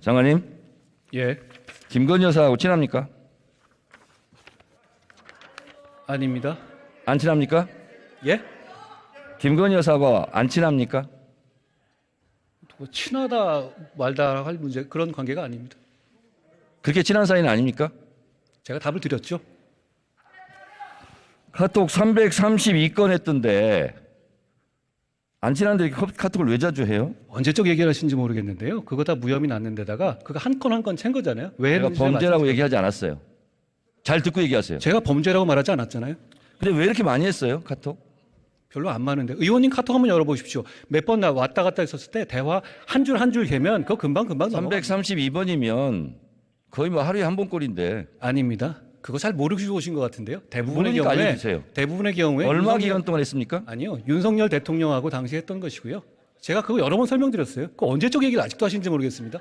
장관님, 예, 김건희 여사하고 친합니까? 아닙니다. 안 친합니까? 예? 김건희 여사하고 안 친합니까? 뭐 친하다 말다 할 문제 그런 관계가 아닙니다. 그렇게 친한 사이는 아닙니까? 제가 답을 드렸죠. 카톡 332건 했던데 안 친한데 이렇게 카톡을 왜 자주 해요? 언제적 얘기를 하신지 모르겠는데요. 그거 다 무혐의 났는 데다가 그거 한 건 한 건 챈 거잖아요. 왜 제가 했는지 범죄라고 말씀드려요. 얘기하지 않았어요. 잘 듣고 얘기하세요. 제가 범죄라고 말하지 않았잖아요. 근데 왜 이렇게 많이 했어요, 카톡? 별로 안 많은데. 의원님 카톡 한번 열어보십시오. 몇 번 왔다 갔다 했었을 때 대화 한 줄 한 줄 개면 그거 금방 넘어가. 332번이면 거의 뭐 하루에 한 번 꼴인데 아닙니다. 그거 잘 모르시고 오신 것 같은데요. 대부분의 모르니까 경우에 알려주세요. 대부분의 경우에 얼마 윤석열- 기간 동안 했습니까? 아니요. 윤석열 대통령하고 당시 했던 것이고요. 제가 그거 여러 번 설명드렸어요. 그 언제적 얘기를 아직도 하시는지 모르겠습니다.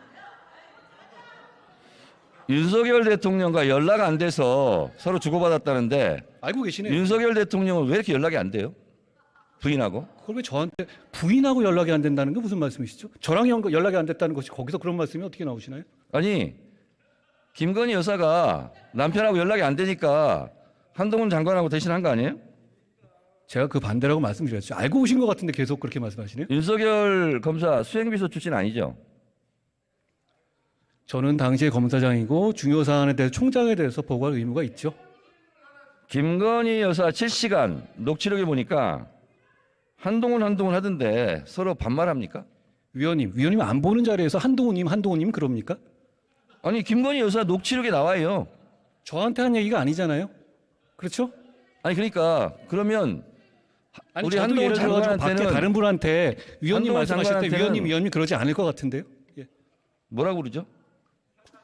윤석열 대통령과 연락 안 돼서 서로 주고받았다는데 알고 계시네요. 윤석열 대통령은 왜 이렇게 연락이 안 돼요? 부인하고? 그걸 왜 저한테 부인하고 연락이 안 된다는 게 무슨 말씀이시죠? 저랑 연락이 안 됐다는 것이 거기서 그런 말씀이 어떻게 나오시나요? 아니 김건희 여사가 남편하고 연락이 안 되니까 한동훈 장관하고 대신한 거 아니에요? 제가 그 반대라고 말씀드렸죠. 알고 오신 것 같은데 계속 그렇게 말씀하시네요. 윤석열 검사 수행비서 출신 아니죠? 저는 당시에 검사장이고 중요 사안에 대해서 총장에 대해서 보고할 의무가 있죠. 김건희 여사 7시간 녹취록에 보니까 한동훈 하던데 서로 반말합니까? 위원님 안 보는 자리에서 한동훈님 그럽니까? 아니 김건희 여사 녹취록에 나와요. 저한테 한 얘기가 아니잖아요. 그렇죠? 아니 그러니까 그러면 아니, 우리 저도 한동훈 예를 들어가지고 밖에 장관한테는 다른 분한테 위원님 한동훈 말씀하실 때 장관한테는 위원님 그러지 않을 것 같은데요. 예. 뭐라고 그러죠?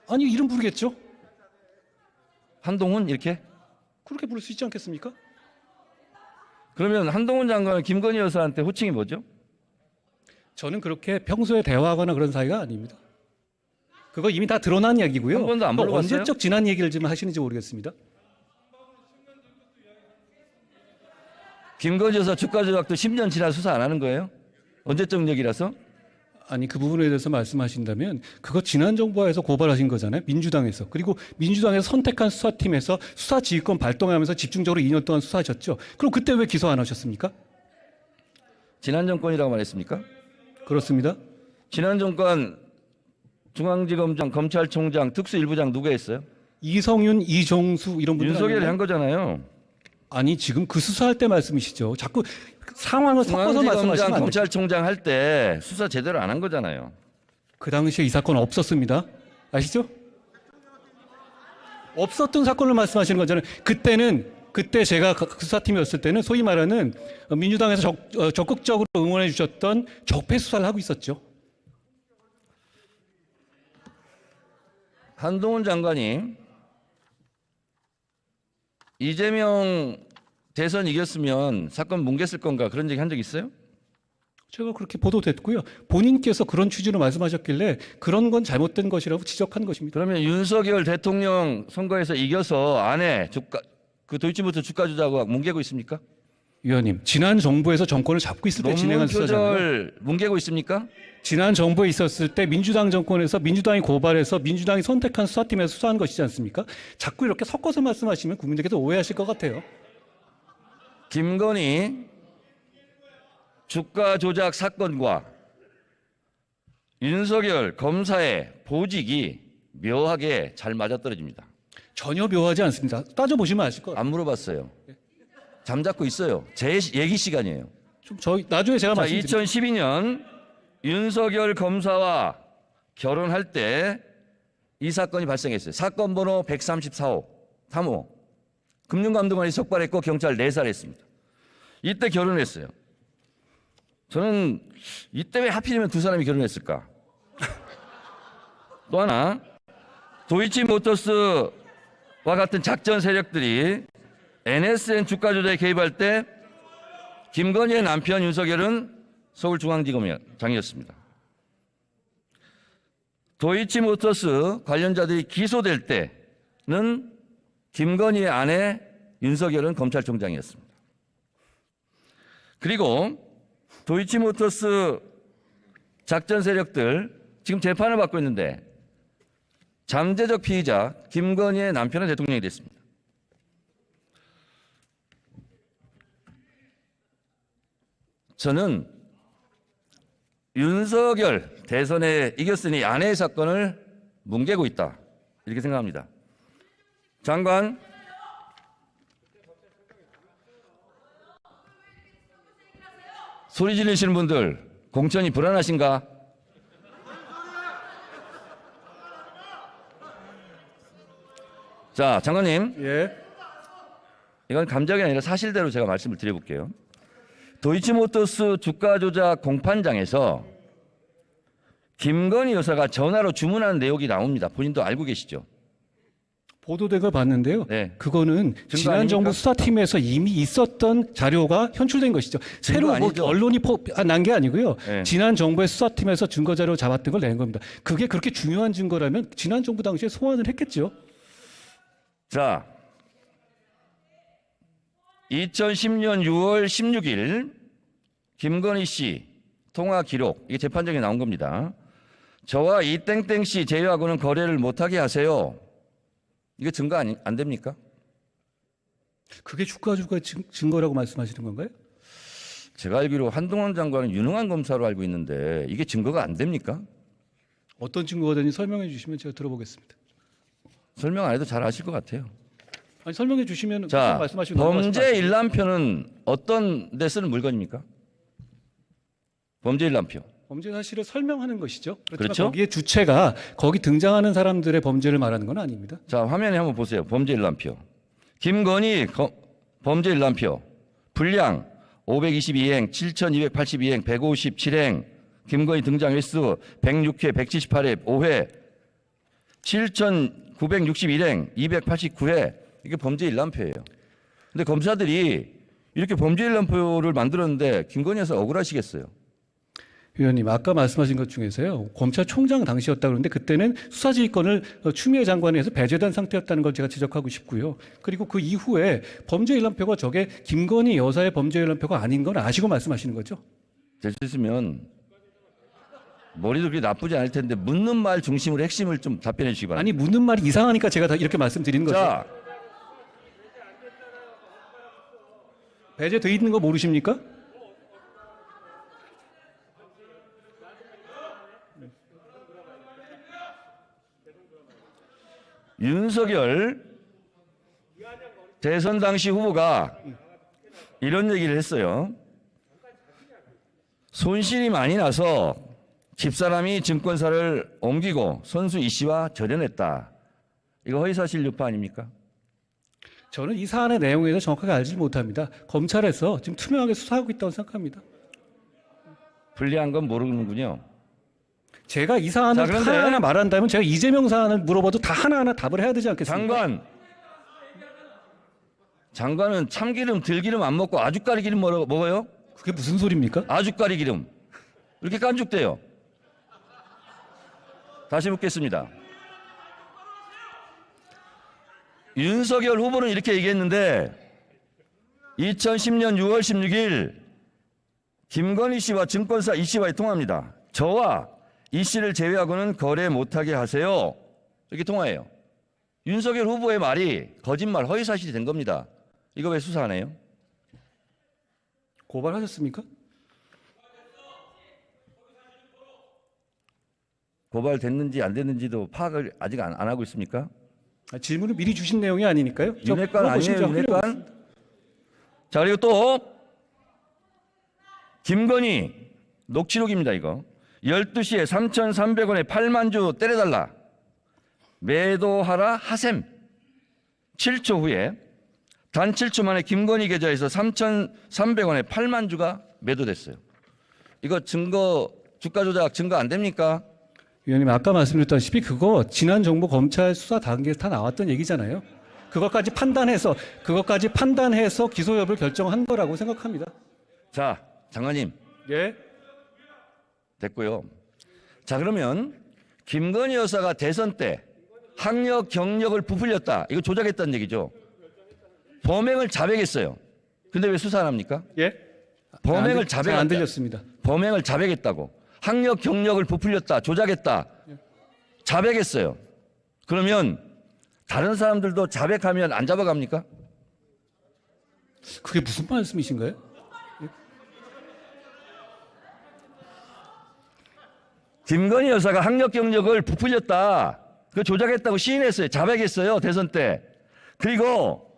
아니 이름 부르겠죠. 한동훈 이렇게? 그렇게 부를 수 있지 않겠습니까? 그러면 한동훈 장관은 김건희 여사한테 호칭이 뭐죠? 저는 그렇게 평소에 대화하거나 그런 사이가 아닙니다. 그거 이미 다 드러난 얘기고요. 한 번도 안 또 물어봤어요? 언제적 지난 얘기를 좀 하시는지 모르겠습니다. 김건희 여사 주가 조작도 10년 지나 수사 안 하는 거예요? 언제적 얘기라서? 아니 그 부분에 대해서 말씀하신다면 그거 지난 정부에서 고발하신 거잖아요. 민주당에서. 그리고 민주당에서 선택한 수사팀에서 수사지휘권 발동하면서 집중적으로 2년 동안 수사하셨죠. 그럼 그때 왜 기소 안 하셨습니까? 지난 정권이라고 말했습니까? 그렇습니다. 지난 정권 중앙지검장, 검찰총장, 특수일부장 누가 했어요? 이성윤, 이종수 이런 분들 윤석열이 아닌가요? 한 거잖아요. 아니 지금 그 수사할 때 말씀이시죠. 자꾸 상황을 섞어서 중앙지검장, 말씀하시면 안 돼요. 검찰총장 할 때 수사 제대로 안 한 거잖아요. 그 당시에 이 사건 없었습니다. 아시죠? 없었던 사건을 말씀하시는 거잖아요. 그때 제가 그 수사팀이었을 때는 소위 말하는 민주당에서 적극적으로 응원해 주셨던 적폐 수사를 하고 있었죠. 한동훈 장관이 이재명 대선 이겼으면 사건 뭉갰을 건가 그런 얘기 한 적 있어요? 제가 그렇게 보도됐고요. 본인께서 그런 취지로 말씀하셨길래 그런 건 잘못된 것이라고 지적한 것입니다. 그러면 윤석열 대통령 선거에서 이겨서 안에 그 도이치모터 주가 조작하고 뭉개고 있습니까? 위원님, 지난 정부에서 정권을 잡고 있을 때 논문 진행한 수사잖아요. 표절 뭉개고 있습니까? 지난 정부에 있었을 때 민주당 정권에서 민주당이 고발해서 민주당이 선택한 수사팀에서 수사한 것이지 않습니까? 자꾸 이렇게 섞어서 말씀하시면 국민들께서 오해하실 것 같아요. 김건희 주가 조작 사건과 윤석열 검사의 보직이 묘하게 잘 맞아떨어집니다. 전혀 묘하지 않습니다. 따져보시면 아실 것 같아요. 안 물어봤어요. 잠잡고 있어요. 제 얘기 시간이에요. 좀 나중에 제가 자, 말씀드릴게요. 2012년 윤석열 검사와 결혼할 때 이 사건이 발생했어요. 사건 번호 134호, 3호. 금융감독관이 적발했고 경찰 4살 했습니다. 이때 결혼했어요. 저는 이때 왜 하필이면 두 사람이 결혼했을까? 또 하나, 도이치모터스와 같은 작전 세력들이 NSN 주가 조작에 개입할 때 김건희의 남편 윤석열은 서울중앙지검장이었습니다. 도이치모터스 관련자들이 기소될 때는 김건희의 아내 윤석열은 검찰총장이었습니다. 그리고 도이치모터스 작전 세력들 지금 재판을 받고 있는데 잠재적 피의자 김건희의 남편은 대통령이 됐습니다. 저는 윤석열 대선에 이겼으니 아내의 사건을 뭉개고 있다, 이렇게 생각합니다. 장관, 소리 지르시는 분들 공천이 불안하신가? 자, 장관님, 예. 이건 감정이 아니라 사실대로 제가 말씀을 드려볼게요. 도이치모터스 주가 조작 공판장에서 김건희 여사가 전화로 주문한 내용이 나옵니다. 본인도 알고 계시죠? 보도된 걸 봤는데요. 네. 그거는 지난 아닙니까? 정부 수사팀에서 이미 있었던 자료가 현출된 것이죠. 새로 뭐 아니죠? 언론이 난 게 아니고요. 네. 지난 정부의 수사팀에서 증거 자료 잡았던 걸 낸 겁니다. 그게 그렇게 중요한 증거라면 지난 정부 당시에 소환을 했겠죠. 자, 2010년 6월 16일 김건희 씨 통화 기록, 이게 재판정에 나온 겁니다. 저와 이 땡땡 씨 제외하고는 거래를 못하게 하세요. 이게 증거 안 됩니까? 그게 주가 증거라고 말씀하시는 건가요? 제가 알기로 한동훈 장관은 유능한 검사로 알고 있는데 이게 증거가 안 됩니까? 어떤 증거가 되는지 설명해 주시면 제가 들어보겠습니다. 설명 안 해도 잘 아실 것 같아요. 아니, 설명해 주시면 자, 말씀하시는 거 범죄 일람표는 어떤 데 쓰는 물건입니까? 범죄 일람표. 범죄 사실을 설명하는 것이죠. 그렇지만 그렇죠? 거기에 주체가 거기 등장하는 사람들의 범죄를 말하는 건 아닙니다. 자, 화면에 한번 보세요. 범죄 일람표. 김건희 범죄 일람표. 분량 522행, 7282행, 157행. 김건희 등장 횟수 106회, 178회, 5회. 7961행, 289회. 이게 범죄 일람표예요. 근데 검사들이 이렇게 범죄 일람표를 만들었는데 김건희 여사 억울하시겠어요? 위원님, 아까 말씀하신 것 중에서요, 검찰총장 당시였다 그러는데 그때는 수사지휘권을 추미애 장관에 의해서 배제된 상태였다는 걸 제가 지적하고 싶고요. 그리고 그 이후에 범죄 일람표가 저게 김건희 여사의 범죄 일람표가 아닌 건 아시고 말씀하시는 거죠? 될 수 있으면 머리도 그렇게 나쁘지 않을 텐데 묻는 말 중심으로 핵심을 좀 답변해 주시기 바랍니다. 아니, 묻는 말이 이상하니까 제가 다 이렇게 말씀드리는 거죠. 자, 배제돼 있는 거 모르십니까? 윤석열 대선 당시 후보가 이런 얘기를 했어요. 손실이 많이 나서 집사람이 증권사를 옮기고 선수 이 씨와 절연했다. 이거 허위사실 유포 아닙니까? 저는 이 사안의 내용에 대해서 정확하게 알지 못합니다. 검찰에서 지금 투명하게 수사하고 있다고 생각합니다. 불리한 건 모르는군요. 제가 이 사안을 자, 그런데 하나하나 말한다면 제가 이재명 사안을 물어봐도 다 하나하나 답을 해야 되지 않겠습니까? 장관은 참기름, 들기름 안 먹고 아주까리 기름 먹어요? 그게 무슨 소리입니까? 아주까리 기름. 이렇게 깐죽대요. 다시 묻겠습니다. 윤석열 후보는 이렇게 얘기했는데 2010년 6월 16일 김건희 씨와 증권사 이 씨와의 통화입니다. 저와 이 씨를 제외하고는 거래 못하게 하세요. 이렇게 통화해요. 윤석열 후보의 말이 거짓말, 허위사실이 된 겁니다. 이거 왜 수사 안 해요? 고발하셨습니까? 고발됐는지 안 됐는지도 파악을 아직 안 하고 있습니까? 질문을 미리 주신 내용이 아니니까요. 윤핵관 아니에요, 윤핵관? 자, 그리고 또 김건희 녹취록입니다, 이거. 12시에 3,300원에 8만 주 때려달라. 매도하라 하셈. 7초 후에 단 7초 만에 김건희 계좌에서 3,300원에 8만 주가 매도됐어요. 이거 증거, 주가 조작 증거 안 됩니까? 위원님, 아까 말씀드렸다시피 그거 지난 정부 검찰 수사 단계에서 다 나왔던 얘기잖아요. 그것까지 판단해서 기소 여부를 결정한 거라고 생각합니다. 자, 장관님. 예. 됐고요. 자, 그러면 김건희 여사가 대선 때 학력, 경력을 부풀렸다. 이거 조작했다는 얘기죠. 범행을 자백했어요. 근데 왜 수사 안 합니까? 예? 범행을 잘 안 자백했다. 들렸습니다. 범행을 자백했다고. 학력, 경력을 부풀렸다. 조작했다. 자백했어요. 그러면 다른 사람들도 자백하면 안 잡아갑니까? 그게 무슨 말씀이신가요? 김건희 여사가 학력 경력을 부풀렸다. 그 조작했다고 시인했어요. 자백했어요. 대선 때. 그리고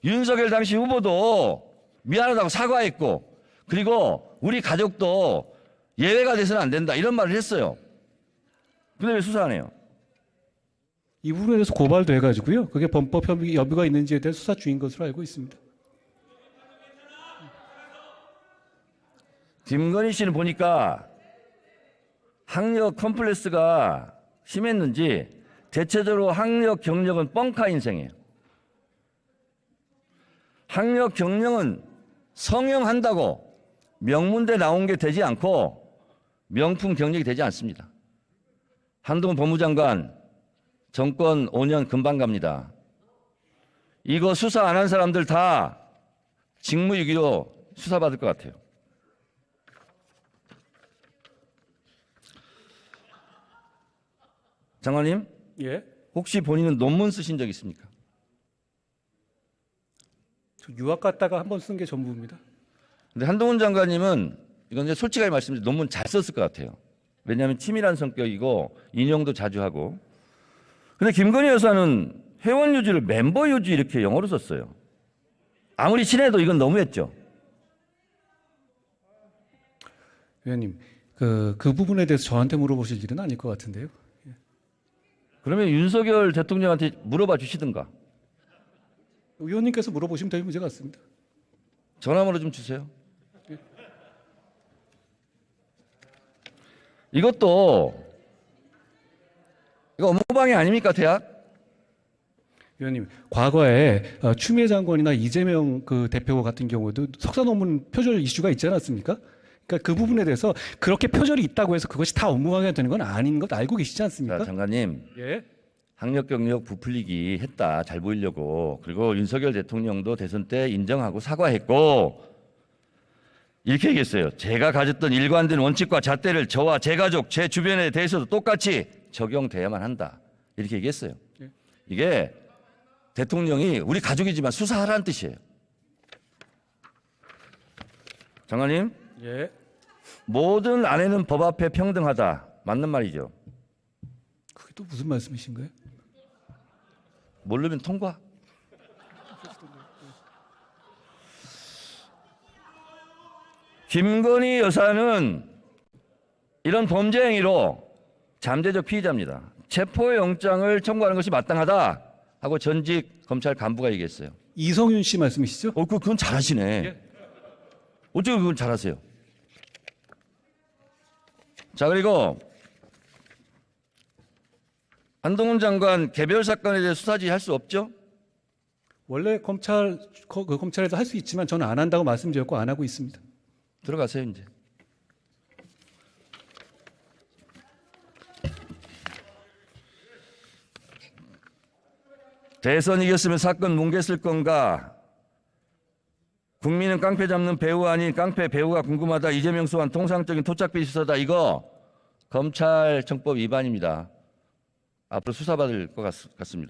윤석열 당시 후보도 미안하다고 사과했고, 그리고 우리 가족도 예외가 돼서는 안 된다. 이런 말을 했어요. 근데 왜 수사 안 해요? 이 부분에 대해서 고발도 해가지고요. 그게 범법 여부가 있는지에 대한 수사 중인 것으로 알고 있습니다. 김건희 씨는 보니까 학력 컴플렉스가 심했는지 대체적으로 학력 경력은 뻥카 인생이에요. 학력 경력은 성형한다고 명문대 나온 게 되지 않고 명품 경력이 되지 않습니다. 한동훈 법무장관 정권 5년 금방 갑니다. 이거 수사 안 한 사람들 다 직무유기로 수사받을 것 같아요. 장관님, 예. 혹시 본인은 논문 쓰신 적 있습니까? 저 유학 갔다가 한 번 쓴 게 전부입니다. 근데 한동훈 장관님은 이건 이제 솔직하게 말씀드리면 논문 잘 썼을 것 같아요. 왜냐하면 치밀한 성격이고 인용도 자주 하고. 근데 김건희 여사는 회원 유지를 멤버 유지 이렇게 영어로 썼어요. 아무리 친해도 이건 너무했죠. 위원님, 그 부분에 대해서 저한테 물어보실 일은 아닐 것 같은데요. 그러면 윤석열 대통령한테 물어봐 주시든가. 위원님께서 물어보시면 될 문제 같습니다. 전화번호 좀 주세요. 이것도 이거 업무방해 아닙니까, 대학? 위원님, 과거에 추미애 장관이나 이재명 그 대표 같은 경우에도 석사 논문 표절 이슈가 있지 않았습니까? 그러니까 그 부분에 대해서 그렇게 표절이 있다고 해서 그것이 다 업무방해가 되는 건 아닌 것 알고 계시지 않습니까? 자, 장관님. 예. 학력 경력 부풀리기 했다. 잘 보이려고. 그리고 윤석열 대통령도 대선 때 인정하고 사과했고 이렇게 얘기했어요. 제가 가졌던 일관된 원칙과 잣대를 저와 제 가족, 제 주변에 대해서도 똑같이 적용돼야만 한다. 이렇게 얘기했어요. 이게 대통령이 우리 가족이지만 수사하라는 뜻이에요. 장관님, 예. 모든 아내는 법 앞에 평등하다. 맞는 말이죠. 그게 또 무슨 말씀이신가요? 모르면 통과. 김건희 여사는 이런 범죄 행위로 잠재적 피의자입니다. 체포영장을 청구하는 것이 마땅하다 하고 전직 검찰 간부가 얘기했어요. 이성윤 씨 말씀이시죠? 그건 잘하시네. 예. 어떻게 그건 잘하세요? 자, 그리고 한동훈 장관 개별 사건에 대해 수사지 할 수 없죠? 원래 검찰에서 할 수 있지만 저는 안 한다고 말씀드렸고 안 하고 있습니다. 들어가세요, 이제. 대선 이겼으면 사건 뭉갰을 건가? 국민은 깡패 잡는 배우 아닌 깡패 배우가 궁금하다. 이재명 소환 통상적인 토착비 수사다. 이거 검찰청법 위반입니다. 앞으로 수사받을 것 같습니다.